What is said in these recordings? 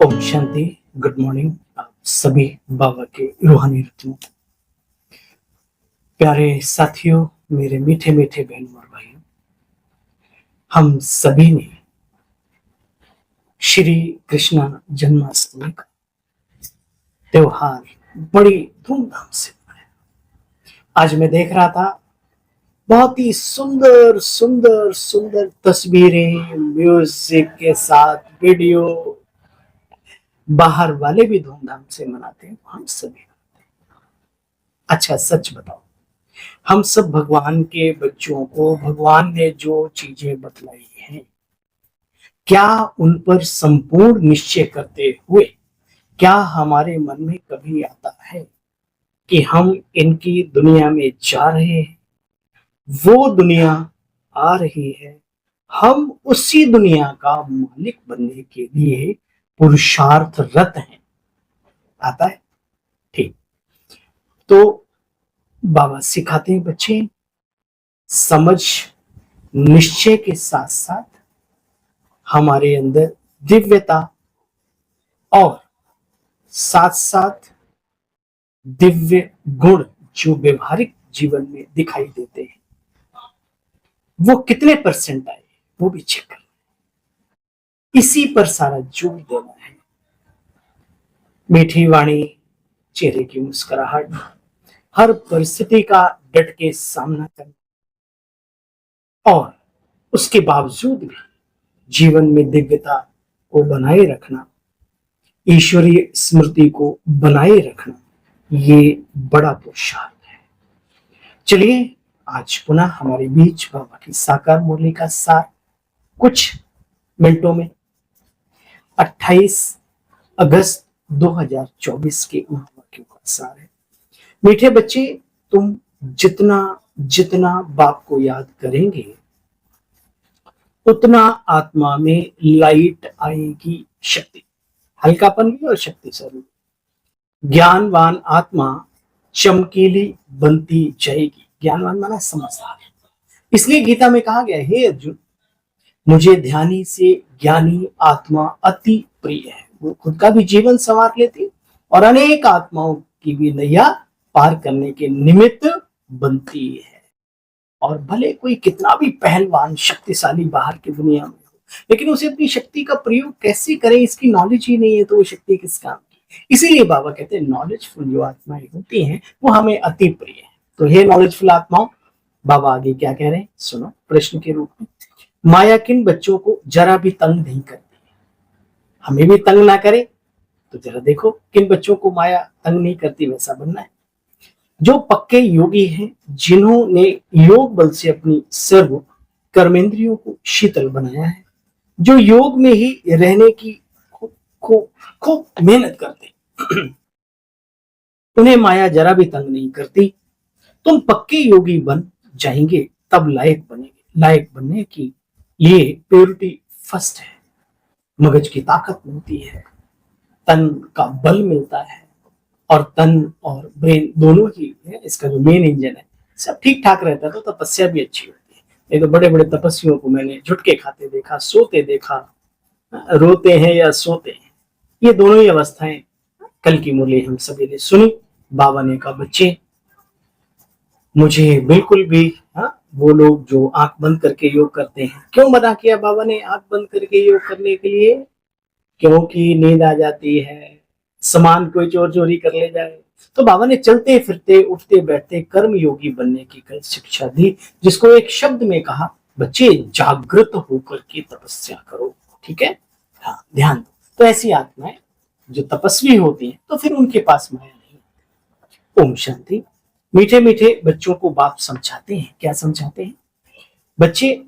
Om Shanti. Good morning आप सभी बाबा के रूहानी रत्नों, प्यारे साथियों, मेरे मीठे मीठे बहनों और भाइयों, हम सभी ने श्री कृष्ण जन्माष्टमी का त्योहार बड़ी धूमधाम से मनाया। आज मैं देख रहा था बहुत ही सुंदर सुंदर सुंदर तस्वीरें, म्यूजिक के साथ वीडियो। बाहर वाले भी धूमधाम से मनाते हैं, हम सभी। अच्छा सच बताओ, हम सब भगवान के बच्चों को भगवान ने जो चीजें बतलाई हैं, क्या उन पर संपूर्ण निश्चय करते हुए क्या हमारे मन में कभी आता है कि हम इनकी दुनिया में जा रहे हैं, वो दुनिया आ रही है, हम उसी दुनिया का मालिक बनने के लिए पुरुषार्थरत हैं? आता है? ठीक। तो बाबा सिखाते हैं बच्चे, समझ निश्चय के साथ साथ हमारे अंदर दिव्यता और साथ साथ दिव्य गुण जो व्यवहारिक जीवन में दिखाई देते हैं, वो कितने परसेंट आए वो भी चेक करना है। इसी पर सारा जोर देना है। मीठी वाणी, चेहरे की मुस्कुराहट, हर परिस्थिति का डट के सामना करना और उसके बावजूद भी जीवन में दिव्यता को बनाए रखना, ईश्वरीय स्मृति को बनाए रखना, ये बड़ा पुरुषार्थ है। चलिए आज पुनः हमारे बीच बाबा की साकार मुरली का सार कुछ मिनटों में 28 अगस्त 2024 के उन वाक्यों का सार है। मीठे बच्चे, तुम जितना जितना बाप को याद करेंगे उतना आत्मा में लाइट आएगी, शक्ति, हल्कापन भी और शक्ति स्वरूप। ज्ञानवान आत्मा चमकीली बनती जाएगी। ज्ञानवान माना समझदार। इसलिए गीता में कहा गया, हे अर्जुन, मुझे ध्यानी से ज्ञानी आत्मा अति प्रिय है। वो खुद का भी जीवन संवार लेती और अनेक आत्माओं की भी नैया पार करने के निमित्त बनती है। और भले कोई कितना भी पहलवान शक्तिशाली बाहर की दुनिया में हो, लेकिन उसे अपनी शक्ति का प्रयोग कैसे करें इसकी नॉलेज ही नहीं है, तो वो शक्ति किस काम की। इसीलिए बाबा कहते हैं नॉलेजफुल जो आत्माएं होती हैं वो हमें अति प्रिय है। तो हे नॉलेजफुल आत्माओं, बाबा आगे क्या कह रहे हैं सुनो प्रश्न के रूप में। माया किन बच्चों को जरा भी तंग नहीं करती, हमें भी तंग ना करे, तो जरा देखो किन बच्चों को माया तंग नहीं करती, वैसा बनना है। जो पक्के योगी हैं, जिन्होंने योग बल से अपनी सर्व कर्मेंद्रियों को शीतल बनाया है, जो योग में ही रहने की खूब मेहनत करते, उन्हें माया जरा भी तंग नहीं करती। तुम पक्के योगी बन जाएंगे तब लायक बनेंगे। लायक बनने की ये प्योरिटी फर्स्ट है। मगज की ताकत मिलती है, तन का बल मिलता है, और तन और ब्रेन दोनों ही है, इसका जो मेन इंजन है, सब ठीक ठाक रहता है तो तपस्या भी अच्छी होती है। ये तो बड़े बड़े तपस्वियों को मैंने झुटके खाते देखा, सोते देखा, रोते हैं या सोते हैं, ये दोनों ही अवस्थाएं कल की मुरली हम सभी ने सुनी। बाबा ने कहा बच्चे, मुझे बिल्कुल भी वो लोग जो आंख बंद करके योग करते हैं, क्यों मना किया बाबा ने आंख बंद करके योग करने के लिए? क्योंकि नींद आ जाती है, सामान कोई चोर चोरी कर ले जाए। तो बाबा ने चलते फिरते उठते बैठते कर्म योगी बनने की कल शिक्षा दी, जिसको एक शब्द में कहा, बच्चे जागृत होकर के तपस्या करो। ठीक है, हाँ ध्यान दो। तो ऐसी आत्माएं जो तपस्वी होती हैं, तो फिर उनके पास माया नहीं। ओम शांति। मीठे मीठे बच्चों को बाप समझाते हैं। क्या समझाते हैं? बच्चे,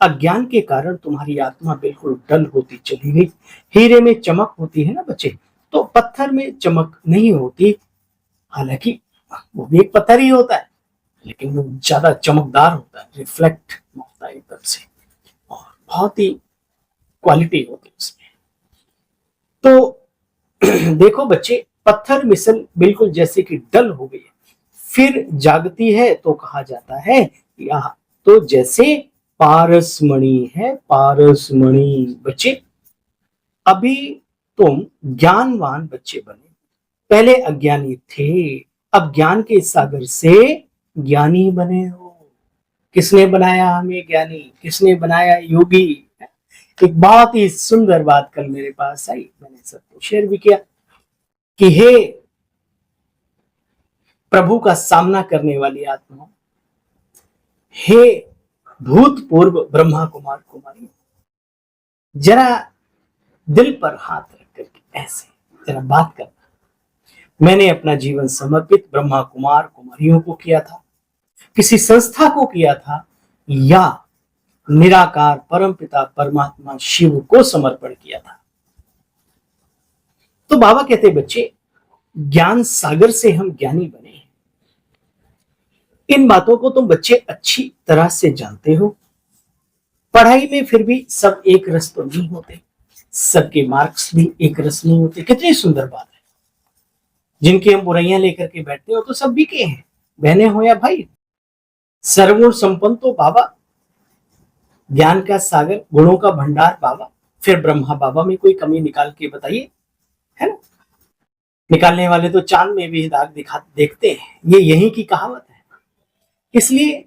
अज्ञान के कारण तुम्हारी आत्मा बिल्कुल डल होती चली गई। हीरे में चमक होती है ना बच्चे, तो पत्थर में चमक नहीं होती। हालांकि वो भी एक पत्थर ही होता है, लेकिन वो ज्यादा चमकदार होता है, रिफ्लेक्ट होता है एकदम से, और बहुत ही क्वालिटी होती है उसमें। तो देखो बच्चे, पत्थर मिसल बिल्कुल जैसे कि डल हो गई है, फिर जागती है तो कहा जाता है यह तो जैसे पारसमणि है। पारसमणि बच्चे, अभी तुम ज्ञानवान बच्चे बने। पहले अज्ञानी थे, अब ज्ञान के सागर से ज्ञानी बने हो। किसने बनाया हमें ज्ञानी, किसने बनाया योगी? एक बहुत ही सुंदर बात कल मेरे पास आई, मैंने सबको शेयर भी किया कि हे प्रभु का सामना करने वाली आत्मा, हे भूतपूर्व ब्रह्मा कुमार कुमारी, जरा दिल पर हाथ रख करके ऐसे जरा बात करना। मैंने अपना जीवन समर्पित ब्रह्मा कुमार कुमारियों को किया था, किसी संस्था को किया था, या निराकार परमपिता परमात्मा शिव को समर्पण किया था? तो बाबा कहते बच्चे, ज्ञान सागर से हम ज्ञानी बने हैं। इन बातों को तुम बच्चे अच्छी तरह से जानते हो। पढ़ाई में फिर भी सब एक रस तो नहीं होते, सबके मार्क्स भी एक रस नहीं होते। कितनी सुंदर बात है। जिनकी हम बुराइयां लेकर के बैठते हो तो सब भी के हैं, बहने हो या भाई। सर्वगुण संपन्न तो बाबा, ज्ञान का सागर, गुणों का भंडार बाबा। फिर ब्रह्मा बाबा में कोई कमी निकाल के बताइए, है ना? निकालने वाले तो चांद में भी दाग देखते हैं, ये यही की कहावत है। इसलिए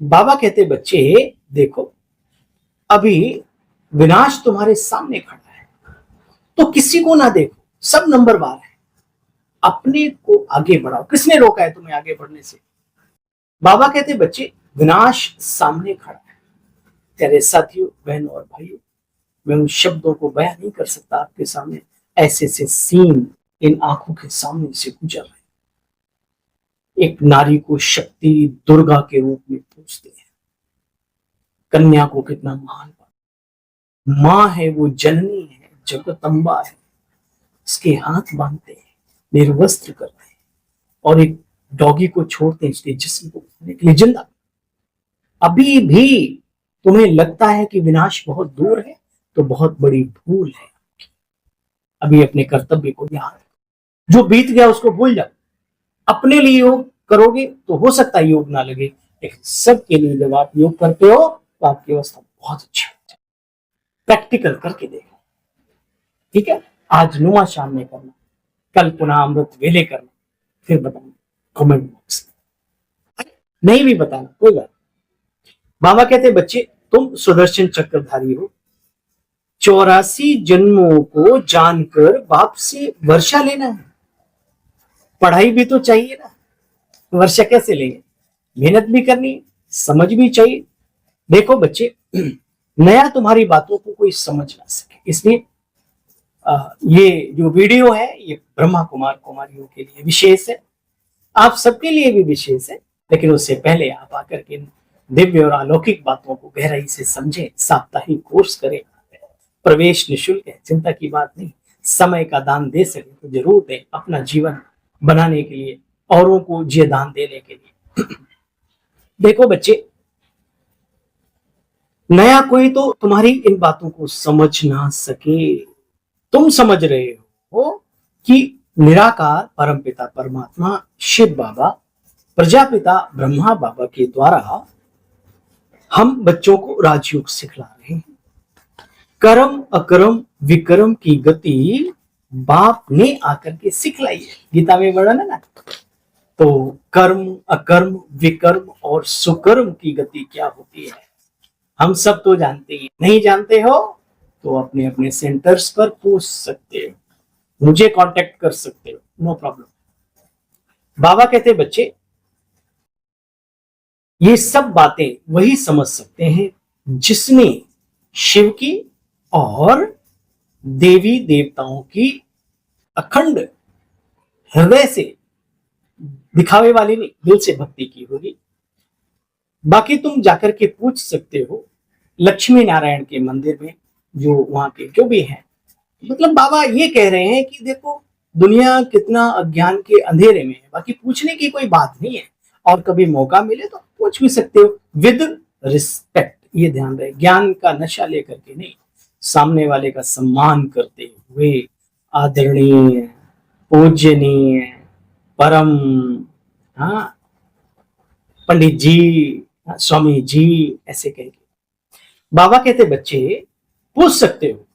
बाबा कहते बच्चे देखो, अभी विनाश तुम्हारे सामने खड़ा है, तो किसी को ना देखो, सब नंबरवार है। अपने को आगे बढ़ाओ। किसने रोका है तुम्हें आगे बढ़ने से? बाबा कहते बच्चे, विनाश सामने खड़ा है। तेरे साथियों, बहनों और भाइयों, मैं उन शब्दों को बयां नहीं कर सकता आपके सामने। ऐसे से सीन इन आंखों के सामने से गुजर रहे। एक नारी को शक्ति दुर्गा के रूप में पूजते हैं। कन्या को कितना महान, मां है वो, जननी है, जगदम्बा है। उसके हाथ बांधते हैं, निर्वस्त्र करते हैं, और एक डॉगी को छोड़ते हैं उसके जिस्म को खाने के लिए जिंदा। अभी भी तुम्हें लगता है कि विनाश बहुत दूर है, तो बहुत बड़ी भूल है। अभी अपने कर्तव्य को याद, जो बीत गया उसको भूल जाओ। अपने लिए योग करोगे तो हो सकता है योग ना लगे, लेकिन सबके लिए जब आप योग करते हो तो आपकी अवस्था बहुत अच्छी हो जाए। प्रैक्टिकल करके देखो, ठीक है? आज नुआ शाम में करना, कल पुनः अमृत वेले करना, फिर बताना कमेंट बॉक्स में। नहीं भी बताना कोई बात। बाबा कहते बच्चे, तुम सुदर्शन चक्रधारी हो। 84 जन्मों को जानकर बाप से वर्षा लेना है। पढ़ाई भी तो चाहिए ना, वर्षा कैसे लेंगे? मेहनत भी करनी है, समझ भी चाहिए। देखो बच्चे, नया तुम्हारी बातों को कोई समझ ना सके, इसलिए ये जो वीडियो है ये ब्रह्मा कुमार कुमारियों के लिए विशेष है, आप सबके लिए भी विशेष है। लेकिन उससे पहले आप आकर के दिव्य और अलौकिक बातों को गहराई से समझें। साप्ताहिक कोर्स करें, प्रवेश निःशुल्क है, चिंता की बात नहीं। समय का दान दे सके तो जरूर दें, अपना जीवन बनाने के लिए, औरों को ये दान देने के लिए। देखो बच्चे, नया कोई तो तुम्हारी इन बातों को समझ ना सके। तुम समझ रहे हो कि निराकार परमपिता परमात्मा शिव बाबा, प्रजापिता ब्रह्मा बाबा के द्वारा हम बच्चों को राजयोग सिखला रहे हैं। कर्म अकर्म विकर्म की गति बाप ने आकर के सिखलाई है। गीता में वर्णन है ना, तो कर्म अकर्म विकर्म और सुकर्म की गति क्या होती है हम सब तो जानते हैं। नहीं जानते हो तो अपने अपने सेंटर्स पर पूछ सकते हो, मुझे कांटेक्ट कर सकते हो, नो प्रॉब्लम। बाबा कहते बच्चे, ये सब बातें वही समझ सकते हैं जिसने शिव की और देवी देवताओं की अखंड हृदय से, दिखावे वाली नहीं, दिल से भक्ति की होगी। बाकी तुम जाकर के पूछ सकते हो लक्ष्मी नारायण के मंदिर में, जो वहां के जो भी हैं। मतलब बाबा ये कह रहे हैं कि देखो दुनिया कितना अज्ञान के अंधेरे में है, बाकी पूछने की कोई बात नहीं है। और कभी मौका मिले तो पूछ भी सकते हो, विद रिस्पेक्ट। ये ध्यान रहे, ज्ञान का नशा लेकर के नहीं, सामने वाले का सम्मान करते हुए। आदरणीय, पूजनीय, परम, हाँ पंडित जी, स्वामी जी, ऐसे कहेंगे। बाबा कहते बच्चे पूछ सकते हो,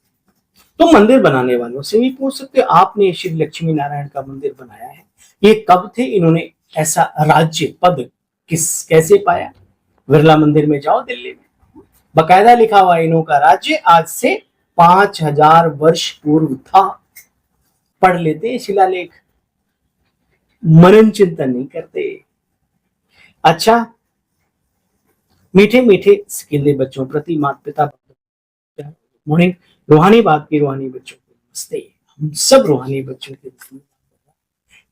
तो मंदिर बनाने वालों से भी पूछ सकते हो, आपने श्री लक्ष्मी नारायण का मंदिर बनाया है, ये कब थे, इन्होंने ऐसा राज्य पद कैसे पाया? बिरला मंदिर में जाओ दिल्ली में, बकायदा लिखा हुआ इन्हों का राज्य आज से 5000 वर्ष पूर्व था। पढ़ लेते शिलालेख, मनन चिंतन नहीं करते। अच्छा, मीठे मीठे सिकिंदे बच्चों प्रति माता पिता मॉर्निंग, रूहानी बात की रूहानी बच्चों को नमस्ते। हम सब रूहानी बच्चों के,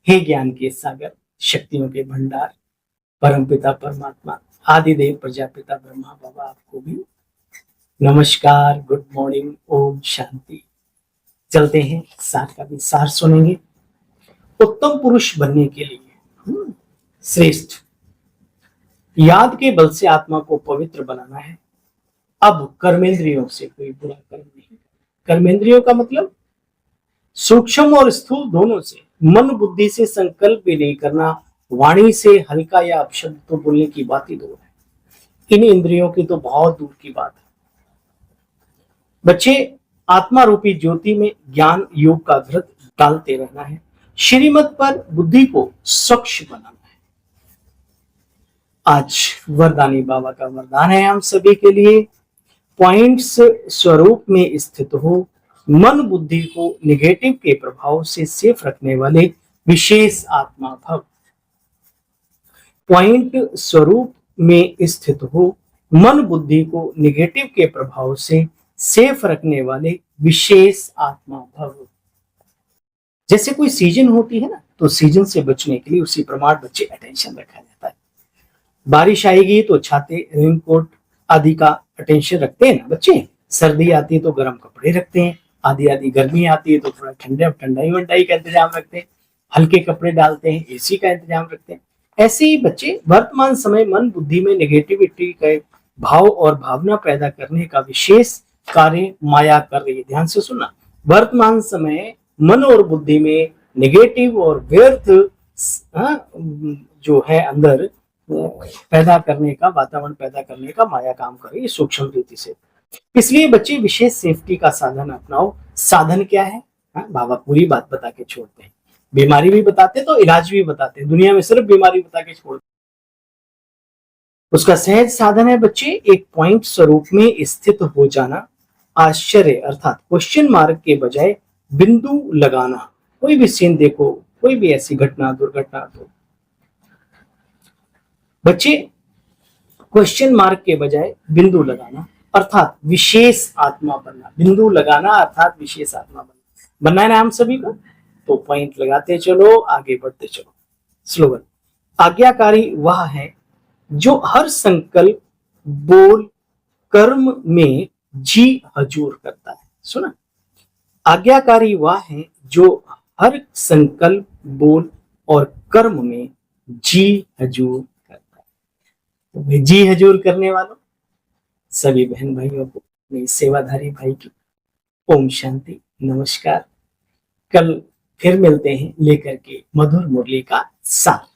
हे ज्ञान के सागर, शक्तियों के भंडार, परम पिता परमात्मा आदिदेव प्रजापिता ब्रह्मा बाबा, आपको भी नमस्कार, गुड मॉर्निंग, ओम शांति। चलते हैं, सार का भी सार सुनेंगे। उत्तम पुरुष बनने के लिए श्रेष्ठ याद के बल से आत्मा को पवित्र बनाना है। अब कर्मेंद्रियों से कोई बुरा कर्म नहीं। कर्मेंद्रियों का मतलब सूक्ष्म और स्थूल दोनों से, मन बुद्धि से संकल्प भी नहीं करना, वाणी से हल्का या अपशब्द तो बोलने की बात ही दूर है, इन इंद्रियों की तो बहुत दूर की बात है। बच्चे, आत्मा रूपी ज्योति में ज्ञान योग का घृत डालते रहना है, श्रीमत पर बुद्धि को स्वच्छ बनाना है। आज वरदानी बाबा का वरदान है हम सभी के लिए, पॉइंट्स स्वरूप में स्थित हो, मन बुद्धि को निगेटिव के प्रभाव से सेफ रखने वाले विशेष आत्मा भव। पॉइंट स्वरूप में स्थित हो, मन बुद्धि को निगेटिव के प्रभाव से सेफ रखने वाले विशेष आत्मा भव। जैसे कोई सीजन होती है ना, तो सीजन से बचने के लिए उसी प्रमाण बच्चे अटेंशन रखा जाता है। बारिश आएगी तो छाते, रेनकोट आदि का अटेंशन रखते हैं ना बच्चे, सर्दी आती है तो गर्म कपड़े रखते हैं, आदि आदि गर्मी आती है तो थोड़ा ठंडाई वंडाई का इंतजाम रखते हैं, हल्के कपड़े डालते हैं, एसी का इंतजाम रखते हैं। ऐसे ही बच्चे वर्तमान समय मन बुद्धि में नेगेटिविटी के भाव और भावना पैदा करने का विशेष कार्य माया कर रही है। ध्यान से सुनना, वर्तमान समय मन और बुद्धि में नेगेटिव और व्यर्थ जो है अंदर पैदा करने का, वातावरण पैदा करने का माया काम कर रही है सूक्ष्म रीति से। इसलिए बच्चे विशेष सेफ्टी का साधन अपनाओ। साधन क्या है? बाबा पूरी बात बता के छोड़ते हैं, बीमारी भी बताते तो इलाज भी बताते हैं, दुनिया में सिर्फ बीमारी बता के छोड़ते। उसका सहज साधन है बच्चे, एक पॉइंट स्वरूप में स्थित हो जाना, आश्चर्य अर्थात क्वेश्चन मार्क के बजाय बिंदु लगाना। कोई भी सीन देखो, कोई भी ऐसी घटना दुर्घटना, तो बच्चे क्वेश्चन मार्क के बजाय बिंदु लगाना अर्थात विशेष आत्मा बनना। बिंदु लगाना अर्थात विशेष आत्मा बनना है ना हम सभी को, तो पॉइंट लगाते चलो, आगे बढ़ते चलो। स्लोगन, आज्ञाकारी वह है जो हर संकल्प, बोल, कर्म में जी हजूर करता है। सुना, आज्ञाकारी वह है जो हर संकल्प, बोल और कर्म में जी हजूर करता है। तो जी हजूर करने वालों सभी बहन भाइयों को मेरी सेवाधारी भाई की ओम शांति, नमस्कार। कल फिर मिलते हैं लेकर के मधुर मुरली का सार।